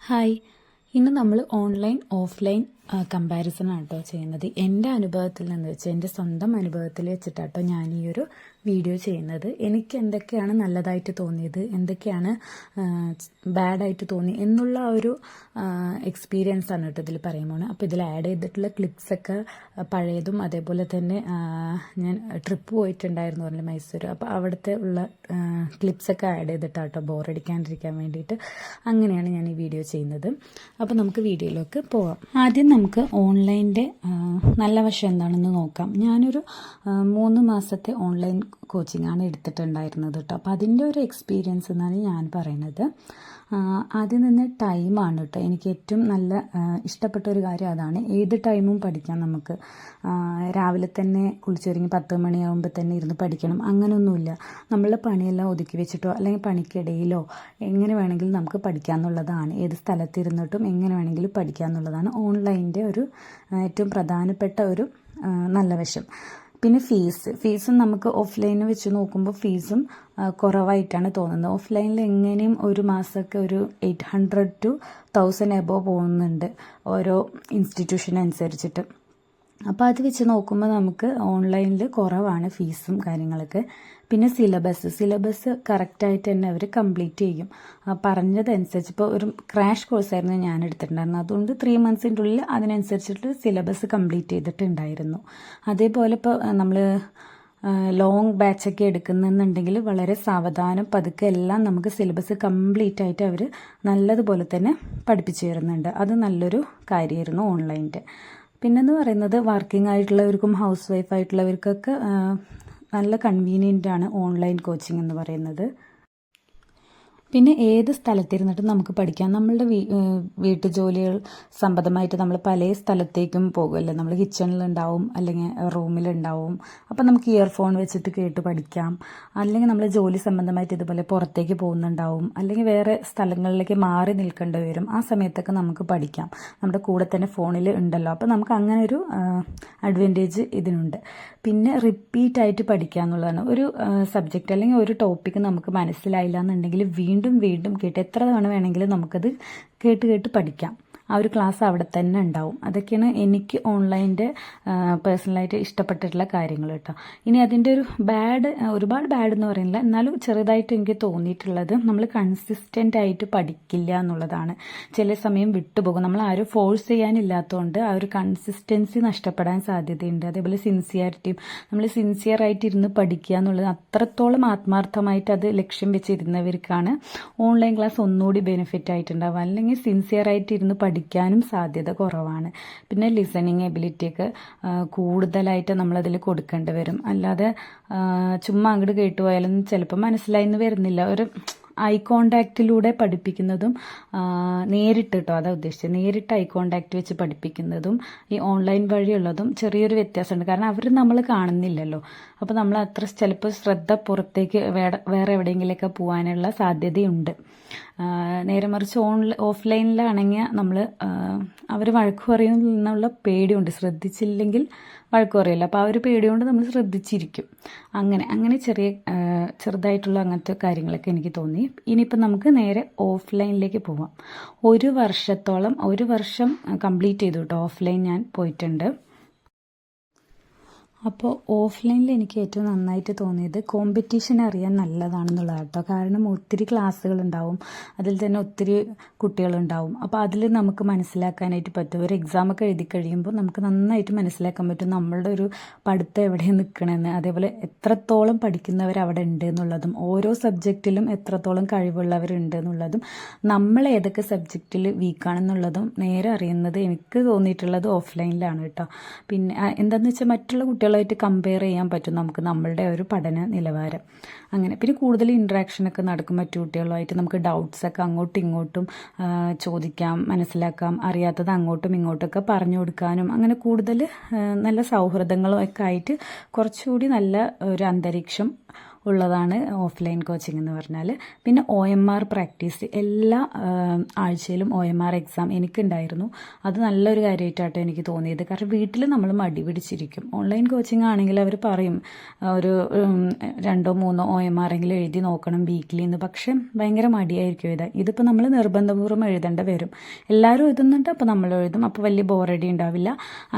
Hi, ഇന്ന് നമ്മൾ online offline comparison ആട്ടോ ചെയ്യുന്നത്. എൻ്റെ അനുഭവത്തിൽ നിന്ന് വെച്ച് എൻ്റെ സ്വന്തം അനുഭവത്തിൽ വെച്ചിട്ടാട്ടോ ഞാൻ ഈ ഒരു വീഡിയോ ചെയ്യുന്നത്. എനിക്ക് എന്തൊക്കെയാണ് നല്ലതായിട്ട് തോന്നിയത്, എന്തൊക്കെയാണ് ബാഡായിട്ട് തോന്നി എന്നുള്ള ഒരു എക്സ്പീരിയൻസ് ആണ് കേട്ടോ ഇതിൽ പറയുമ്പോൾ. അപ്പോൾ ഇതിൽ ആഡ് ചെയ്തിട്ടുള്ള ക്ലിപ്സൊക്കെ പഴയതും അതേപോലെ തന്നെ ഞാൻ ട്രിപ്പ് പോയിട്ടുണ്ടായിരുന്നു പറഞ്ഞില്ല മൈസൂർ. അപ്പോൾ അവിടുത്തെ ഉള്ള ക്ലിപ്സൊക്കെ ആഡ് ചെയ്തിട്ടാട്ടോ ബോറടിക്കാണ്ടിരിക്കാൻ വേണ്ടിയിട്ട് അങ്ങനെയാണ് ഞാൻ ഈ വീഡിയോ ചെയ്യുന്നത്. അപ്പോൾ നമുക്ക് വീഡിയോയിലേക്ക് പോവാം. ആദ്യം നമുക്ക് ഓൺലൈൻ്റെ നല്ല വശം എന്താണെന്ന് നോക്കാം. ഞാനൊരു 3 മാസത്തെ ഓൺലൈൻ കോച്ചിങ്ങാണ് എടുത്തിട്ടുണ്ടായിരുന്നത് കേട്ടോ. അപ്പോൾ അതിൻ്റെ ഒരു എക്സ്പീരിയൻസ് എന്നാണ് ഞാൻ പറയുന്നത്. ആദ്യം തന്നെ ടൈമാണ് കേട്ടോ എനിക്ക് ഏറ്റവും നല്ല ഇഷ്ടപ്പെട്ട ഒരു കാര്യം അതാണ്. ഏത് ടൈമും പഠിക്കാം നമുക്ക്. രാവിലെ തന്നെ കുളിച്ചൊരുങ്ങി 10 മണിയാകുമ്പോൾ തന്നെ ഇരുന്ന് പഠിക്കണം അങ്ങനെയൊന്നുമില്ല. നമ്മളുടെ പണിയെല്ലാം ഒതുക്കി വെച്ചിട്ടോ അല്ലെങ്കിൽ പണിക്കിടയിലോ എങ്ങനെ വേണമെങ്കിലും നമുക്ക് പഠിക്കാമെന്നുള്ളതാണ്. ഏത് സ്ഥലത്തിരുന്നിട്ടും എങ്ങനെ വേണമെങ്കിലും പഠിക്കാമെന്നുള്ളതാണ് ഓൺലൈൻ്റെ ഒരു ഏറ്റവും പ്രധാനപ്പെട്ട ഒരു നല്ല വശം. പിന്നെ ഫീസും നമുക്ക് ഓഫ്ലൈനിൽ വെച്ച് നോക്കുമ്പോൾ ഫീസും കുറവായിട്ടാണ് തോന്നുന്നത്. ഓഫ്ലൈനിൽ എങ്ങനെയും ഒരു മാസമൊക്കെ ഒരു 800 to 1000 എബോവ് പോകുന്നുണ്ട് ഓരോ ഇൻസ്റ്റിറ്റ്യൂഷൻ അനുസരിച്ചിട്ട്. അപ്പോൾ അത് വെച്ച് നോക്കുമ്പോൾ നമുക്ക് ഓൺലൈനിൽ കുറവാണ് ഫീസും കാര്യങ്ങളൊക്കെ. പിന്നെ സിലബസ് കറക്റ്റായിട്ട് തന്നെ അവർ കംപ്ലീറ്റ് ചെയ്യും പറഞ്ഞതനുസരിച്ച്. ഇപ്പോൾ ഒരു ക്രാഷ് കോഴ്സായിരുന്നു ഞാൻ എടുത്തിട്ടുണ്ടായിരുന്നത്. അതുകൊണ്ട് 3 monthsൻ്റെ ഉള്ളിൽ അതിനനുസരിച്ചിട്ട് സിലബസ് കംപ്ലീറ്റ് ചെയ്തിട്ടുണ്ടായിരുന്നു. അതേപോലെ ഇപ്പോൾ നമ്മൾ ലോങ് ബാച്ചൊക്കെ എടുക്കുന്നുണ്ടെങ്കിൽ വളരെ സാവധാനം പതുക്കെ എല്ലാം നമുക്ക് സിലബസ് കംപ്ലീറ്റ് ആയിട്ട് അവർ നല്ലതുപോലെ തന്നെ പഠിപ്പിച്ചു തരുന്നുണ്ട്. അത് നല്ലൊരു കാര്യമായിരുന്നു ഓൺലൈൻ്റെ. പിന്നെന്ന് പറയുന്നത് വർക്കിംഗ് ആയിട്ടുള്ളവർക്കും ഹൗസ് വൈഫ് ആയിട്ടുള്ളവർക്കൊക്കെ നല്ല കൺവീനിയൻ്റ് ആണ് ഓൺലൈൻ കോച്ചിങ് എന്ന് പറയുന്നത്. പിന്നെ ഏത് സ്ഥലത്തിരുന്നിട്ടും നമുക്ക് പഠിക്കാം. നമ്മളുടെ വീട്ടു ജോലികൾ സംബന്ധമായിട്ട് നമ്മൾ പല സ്ഥലത്തേക്കും പോകുമല്ലോ. നമ്മൾ കിച്ചണിലുണ്ടാവും അല്ലെങ്കിൽ റൂമിലുണ്ടാവും. അപ്പം നമുക്ക് ഇയർഫോൺ വെച്ചിട്ട് കേട്ട് പഠിക്കാം. അല്ലെങ്കിൽ നമ്മൾ ജോലി സംബന്ധമായിട്ട് ഇതുപോലെ പുറത്തേക്ക് പോകുന്നുണ്ടാവും, അല്ലെങ്കിൽ വേറെ സ്ഥലങ്ങളിലേക്ക് മാറി നിൽക്കേണ്ടി വരും. ആ സമയത്തൊക്കെ നമുക്ക് പഠിക്കാം. നമ്മുടെ കൂടെ തന്നെ ഫോണിൽ ഉണ്ടല്ലോ. അപ്പം നമുക്ക് അങ്ങനെ ഒരു അഡ്വാൻറ്റേജ് ഇതിനുണ്ട്. പിന്നെ റിപ്പീറ്റായിട്ട് പഠിക്കുക എന്നുള്ളതാണ്. ഒരു സബ്ജക്റ്റ് അല്ലെങ്കിൽ ഒരു ടോപ്പിക്ക് നമുക്ക് മനസ്സിലായില്ല എന്നുണ്ടെങ്കിൽ വീണ്ടും കേട്ട് എത്ര തവണ വേണമെങ്കിലും നമുക്കത് കേട്ട് പഠിക്കാം. ആ ഒരു ക്ലാസ് അവിടെ തന്നെ ഉണ്ടാവും. അതൊക്കെയാണ് എനിക്ക് ഓൺലൈൻ്റെ പേഴ്സണലായിട്ട് ഇഷ്ടപ്പെട്ടിട്ടുള്ള കാര്യങ്ങൾ കേട്ടോ. ഇനി അതിൻ്റെ ഒരു ഒരുപാട് ബാഡ് എന്ന് പറയുന്നില്ല, എന്നാലും ചെറുതായിട്ട് എനിക്ക് തോന്നിയിട്ടുള്ളത് നമ്മൾ കൺസിസ്റ്റൻ്റ് ആയിട്ട് പഠിക്കില്ല എന്നുള്ളതാണ്. ചില സമയം വിട്ടുപോകും. നമ്മൾ ആരും ഫോഴ്സ് ചെയ്യാനില്ലാത്തതുകൊണ്ട് ആ ഒരു കൺസിസ്റ്റൻസി നഷ്ടപ്പെടാൻ സാധ്യതയുണ്ട്. അതേപോലെ സിൻസിയറിറ്റിയും നമ്മൾ സിൻസിയറായിട്ട് ഇരുന്ന് പഠിക്കുക എന്നുള്ളത് അത്രത്തോളം ആത്മാർത്ഥമായിട്ട് അത് ലക്ഷ്യം വെച്ചിരുന്നവർക്കാണ് ഓൺലൈൻ ക്ലാസ് ഒന്നുകൂടി ബെനിഫിറ്റ് ആയിട്ടുണ്ടാവുക. അല്ലെങ്കിൽ സിൻസിയറായിട്ട് ഇരുന്ന് പഠിക്കാനും സാധ്യത കുറവാണ്. പിന്നെ ലിസണിങ് എബിലിറ്റിയൊക്കെ കൂടുതലായിട്ട് നമ്മളതിൽ കൊടുക്കേണ്ടി വരും. അല്ലാതെ ചുമ്മാ അങ്ങോട്ട് കേട്ടുപോയാലൊന്നും ചിലപ്പോൾ മനസ്സിലായിന്ന് വരുന്നില്ല. ഒരു ഐ കോണ്ടാക്റ്റിലൂടെ പഠിപ്പിക്കുന്നതും നേരിട്ട് കേട്ടോ അതാ ഉദ്ദേശിച്ചത്, നേരിട്ട് ഐ കോണ്ടാക്റ്റ് വെച്ച് പഠിപ്പിക്കുന്നതും ഈ ഓൺലൈൻ വഴിയുള്ളതും ചെറിയൊരു വ്യത്യാസമുണ്ട്. കാരണം അവർ നമ്മൾ കാണുന്നില്ലല്ലോ. അപ്പോൾ നമ്മൾ അത്ര ചിലപ്പോൾ ശ്രദ്ധ പുറത്തേക്ക് വേറെ എവിടെയെങ്കിലുമൊക്കെ പോകാനുള്ള സാധ്യതയുണ്ട്. നേരെ മറിച്ച് ഓഫ്ലൈനിലാണെങ്കിൽ നമ്മൾ അവർ വഴക്ക് പറയുന്നുള്ള പേടിയുണ്ട്. ശ്രദ്ധിച്ചില്ലെങ്കിൽ വഴക്ക് പറയില്ല. അപ്പോൾ ആ ഒരു പേടികൊണ്ട് നമ്മൾ ശ്രദ്ധിച്ചിരിക്കും. അങ്ങനെ ചെറുതായിട്ടുള്ള അങ്ങനത്തെ കാര്യങ്ങളൊക്കെ എനിക്ക് തോന്നി. ഇനിയിപ്പോൾ നമുക്ക് നേരെ ഓഫ്ലൈനിലേക്ക് പോവാം. ഒരു വർഷം കംപ്ലീറ്റ് ചെയ്തു കേട്ടോ ഓഫ്ലൈൻ ഞാൻ പോയിട്ടുണ്ട്. അപ്പോൾ ഓഫ്ലൈനിൽ എനിക്ക് ഏറ്റവും നന്നായിട്ട് തോന്നിയത് കോമ്പറ്റീഷൻ അറിയാൻ നല്ലതാണെന്നുള്ളതാണ് കേട്ടോ. കാരണം ഒത്തിരി ക്ലാസ്സുകളുണ്ടാവും, അതിൽ തന്നെ ഒത്തിരി കുട്ടികളുണ്ടാവും. അപ്പോൾ അതിൽ നമുക്ക് മനസ്സിലാക്കാനായിട്ട് പറ്റും. ഒരു എക്സാമൊക്കെ എഴുതി കഴിയുമ്പോൾ നമുക്ക് നന്നായിട്ട് മനസ്സിലാക്കാൻ പറ്റും നമ്മളുടെ ഒരു പഠിത്തം എവിടെ നിൽക്കണമെന്ന്. അതേപോലെ എത്രത്തോളം പഠിക്കുന്നവർ അവിടെ ഉണ്ട് എന്നുള്ളതും ഓരോ സബ്ജക്റ്റിലും എത്രത്തോളം കഴിവുള്ളവരുണ്ട് എന്നുള്ളതും നമ്മൾ ഏതൊക്കെ സബ്ജക്റ്റിൽ വീക്കാണെന്നുള്ളതും നേരെ അറിയുന്നത് എനിക്ക് തോന്നിയിട്ടുള്ളത് ഓഫ്ലൈനിലാണ് കേട്ടോ. പിന്നെ എന്താണെന്ന് വെച്ചാൽ മറ്റുള്ള കുട്ടികളായിട്ട് കമ്പയർ ചെയ്യാൻ പറ്റും നമുക്ക് നമ്മളുടെ ഒരു പഠന നിലവാരം. അങ്ങനെ പിന്നെ കൂടുതൽ ഇൻട്രാക്ഷനൊക്കെ നടക്കും മറ്റു കുട്ടികളുമായിട്ട്. നമുക്ക് ഡൗട്ട്സൊക്കെ അങ്ങോട്ടും ഇങ്ങോട്ടും ചോദിക്കാം, മനസ്സിലാക്കാം. അറിയാത്തത് അങ്ങോട്ടും ഇങ്ങോട്ടൊക്കെ പറഞ്ഞു കൊടുക്കാനും അങ്ങനെ കൂടുതൽ നല്ല സൗഹൃദങ്ങളും ഒക്കെ ആയിട്ട് കുറച്ചുകൂടി നല്ല ഒരു അന്തരീക്ഷം ഉള്ളതാണ് ഓഫ്ലൈൻ കോച്ചിങ് എന്ന് പറഞ്ഞാൽ. പിന്നെ OMR പ്രാക്ടീസ് എല്ലാ ആഴ്ചയിലും OMR എക്സാം എനിക്കുണ്ടായിരുന്നു. അത് നല്ലൊരു കാര്യമായിട്ടാട്ടോ എനിക്ക് തോന്നിയത്. കാരണം വീട്ടിൽ നമ്മൾ മടി പിടിച്ചിരിക്കും. ഓൺലൈൻ കോച്ചിങ് ആണെങ്കിൽ അവർ പറയും ഒരു 2-3 OMR എങ്കിലും എഴുതി നോക്കണം വീക്കിലി എന്ന്. പക്ഷെ ഭയങ്കര മടിയായിരിക്കും എഴുതാൻ. ഇതിപ്പോൾ നമ്മൾ നിർബന്ധപൂർവ്വം എഴുതേണ്ട വരും. എല്ലാവരും എഴുതുന്നുണ്ട്, അപ്പോൾ നമ്മൾ എഴുതും. അപ്പോൾ വലിയ ബോറടി ഉണ്ടാവില്ല.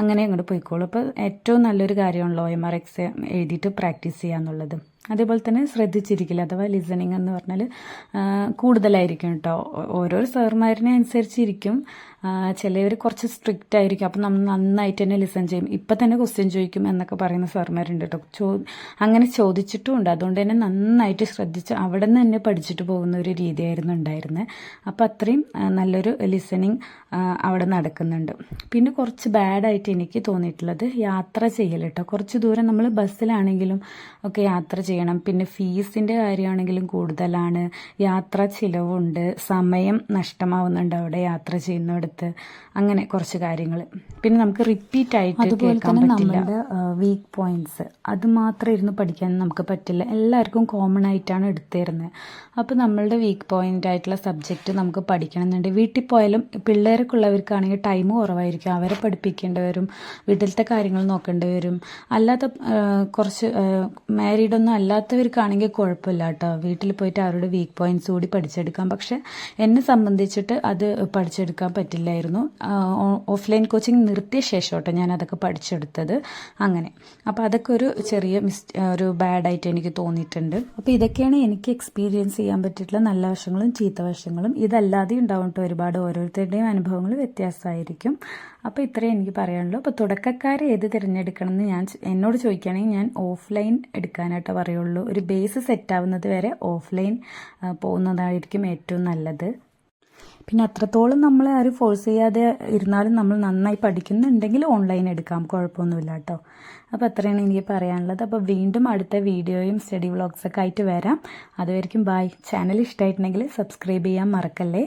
അങ്ങനെ അങ്ങോട്ട് പോയിക്കോളും. അപ്പോൾ ഏറ്റവും നല്ലൊരു കാര്യമാണല്ലോ OMR എക്സാം എഴുതിയിട്ട് പ്രാക്ടീസ് ചെയ്യാന്നുള്ളത്. അതേപോലെ തന്നെ ശ്രദ്ധിച്ചിരിക്കില്ല, അഥവാ ലിസണിങ് എന്ന് പറഞ്ഞാൽ കൂടുതലായിരിക്കും കേട്ടോ. ഓരോ സാറുമാരിനെ അനുസരിച്ചിരിക്കും. ചിലവർ കുറച്ച് സ്ട്രിക്റ്റ് ആയിരിക്കും. അപ്പം നമ്മൾ നന്നായിട്ട് തന്നെ ലിസൺ ചെയ്യും. ഇപ്പം തന്നെ ക്വസ്റ്റ്യൻ ചോദിക്കും എന്നൊക്കെ പറയുന്ന സാറുമാരുണ്ട് കേട്ടോ. അങ്ങനെ ചോദിച്ചിട്ടും ഉണ്ട്. അതുകൊണ്ട് തന്നെ നന്നായിട്ട് ശ്രദ്ധിച്ച് അവിടെ നിന്ന് തന്നെ പഠിച്ചിട്ട് പോകുന്ന ഒരു രീതിയായിരുന്നു ഉണ്ടായിരുന്നത്. അപ്പം അത്രയും നല്ലൊരു ലിസണിങ് അവിടെ നടക്കുന്നുണ്ട്. പിന്നെ കുറച്ച് ബാഡായിട്ട് എനിക്ക് തോന്നിയിട്ടുള്ളത് യാത്ര ചെയ്യൽ കേട്ടോ. കുറച്ച് ദൂരം നമ്മൾ ബസ്സിലാണെങ്കിലും ഒക്കെ യാത്ര ചെയ്യണം. പിന്നെ ഫീസിൻ്റെ കാര്യമാണെങ്കിലും കൂടുതലാണ്, യാത്രാ ചിലവുണ്ട്, സമയം നഷ്ടമാവുന്നുണ്ട് അവിടെ യാത്ര ചെയ്യുന്നിടത്ത്. അങ്ങനെ കുറച്ച് കാര്യങ്ങൾ. പിന്നെ നമുക്ക് റിപ്പീറ്റ് ആയിട്ട് കേൾക്കാൻ പറ്റില്ല. നമ്മുടെ വീക്ക് പോയിന്റ്സ് അത് മാത്രം ഇരുന്ന് പഠിക്കാൻ നമുക്ക് പറ്റില്ല. എല്ലാവർക്കും കോമൺ ആയിട്ടാണ് എടുത്തു തരുന്നത്. അപ്പോൾ നമ്മളുടെ വീക്ക് പോയിന്റ് ആയിട്ടുള്ള സബ്ജക്റ്റ് നമുക്ക് പഠിക്കണമെന്നുണ്ട്. വീട്ടിൽ പോയാലും പിള്ളേരൊക്കെ ഉള്ളവർക്കാണെങ്കിൽ ടൈം കുറവായിരിക്കും. അവരെ പഠിപ്പിക്കേണ്ടി വരും, വീട്ടിലത്തെ കാര്യങ്ങൾ നോക്കേണ്ടി വരും. അല്ലാത്ത കുറച്ച് മാരീഡൊന്നും അല്ലാത്തവർക്കാണെങ്കിൽ കുഴപ്പമില്ല കേട്ടോ. വീട്ടിൽ പോയിട്ട് അവരുടെ വീക്ക് പോയിന്റ്സ് കൂടി പഠിച്ചെടുക്കാം. പക്ഷെ എന്നെ സംബന്ധിച്ചിട്ട് അത് പഠിച്ചെടുക്കാൻ പറ്റില്ലായിരുന്നു. ഓഫ്ലൈൻ കോച്ചിങ് നിർത്തിയ ശേഷം കേട്ടോ ഞാൻ അതൊക്കെ പഠിച്ചെടുത്തത്. അങ്ങനെ അപ്പോൾ അതൊക്കെ ഒരു ചെറിയ ഒരു ബാഡായിട്ട് എനിക്ക് തോന്നിയിട്ടുണ്ട്. അപ്പോൾ ഇതൊക്കെയാണ് എനിക്ക് എക്സ്പീരിയൻസ് ചെയ്യാൻ പറ്റിയിട്ടുള്ള നല്ല വശങ്ങളും ചീത്ത വശങ്ങളും. ഇതല്ലാതെ ഉണ്ടാവും കേട്ടോ ഒരുപാട്. ഓരോരുത്തരുടെയും അനുഭവങ്ങൾ വ്യത്യാസമായിരിക്കും. അപ്പോൾ ഇത്രയും എനിക്ക് പറയാനുള്ളൂ. അപ്പോൾ തുടക്കക്കാരെ ഏത് തിരഞ്ഞെടുക്കണം എന്ന് എന്നോട് ചോദിക്കുകയാണെങ്കിൽ ഞാൻ ഓഫ്ലൈൻ എടുക്കാനായിട്ട് പറയുള്ളൂ. ഒരു ബേസ് സെറ്റാവുന്നത് വരെ ഓഫ്ലൈൻ പോകുന്നതായിരിക്കും ഏറ്റവും നല്ലത്. പിന്നെ അത്രത്തോളം നമ്മളെ ആരും ഫോഴ്സ് ചെയ്യാതെ ഇരുന്നാലും നമ്മൾ നന്നായി പഠിക്കുന്നുണ്ടെങ്കിൽ ഓൺലൈൻ എടുക്കാം, കുഴപ്പമൊന്നുമില്ല കേട്ടോ. അപ്പോൾ അത്രയാണ് എനിക്ക് പറയാനുള്ളത്. അപ്പോൾ വീണ്ടും അടുത്ത വീഡിയോയും സ്റ്റഡി വ്ളോഗ്സൊക്കെ ആയിട്ട് വരാം. അതുവരെയ്ക്കും ബായ്. ചാനൽ ഇഷ്ടമായിട്ടുണ്ടെങ്കിൽ സബ്സ്ക്രൈബ് ചെയ്യാൻ മറക്കല്ലേ.